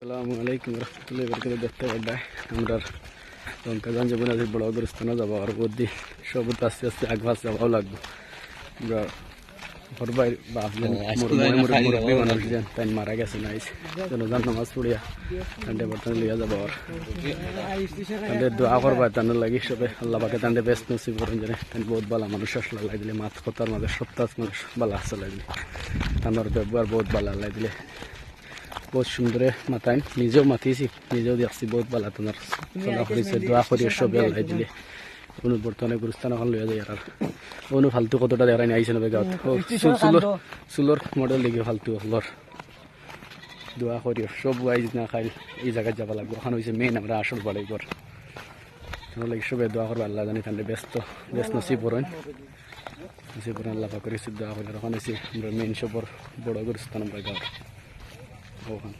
আসসালামু আলাইকুম রহমতুল্লাহি বরকাতুহু। দেখতে পাড্ডায় আমরা লঙ্কাগঞ্জ যাবো না, বড় গুরুস্থানে যাবো আর বুদ্ধি সবুজ আস্তে আস্তে আগবাস যাওয়াও লাগবে। আমরা হরবাই ভাবলেন মুরব্বী মানুষ যেন তাই মারা গেছে না, জনজান নামাজ পড়িয়া তান্ডে বর্তমানে লিয়া যাবো আর তান্ডে দোয়া করবা তান্ডে লাগি সবে আল্লাহ পাকে তান্ডে ব্যস্ত নসিব করেন জানে। তাই বহুত বালা মানুষ আসলে লাই দিলে মাত কথার মাঝে সপ্তাহ মানুষ বালা আসে লাগলে তানোর ব্যবহার বহুত বালা লাই দিলে বহুত সুন্দরে মাতাইন, নিজেও মাতিয়েছি, নিজেও দেখছি বহুত বালা তোমার চলা করেছে দোয়া করি সব লাই দিলে কোনো বর্তমানে গুরুস্থান এখন লইয়া যায়। আর কোনো ফালতু কতটা দেখাই আইসে না গাঁত চুলোর মডেল দেখি ফালতু হলর দোয়া করি সব আইজ না খাই এই জায়গায় যাবা লাগবে। ওখানে হয়েছে মেইন আমরা আসল বাড়ি ঘর লাগে সবে দোয়া করবো আল্লাহ জানি তাহলে ব্যস্ত নসিব করেন নসিব করেন আল্লাহ করেছি দোয়া করি। ওখানে আমরা মেইন সবর বড় গুরুস্থান আমরা গাঁত ওখানে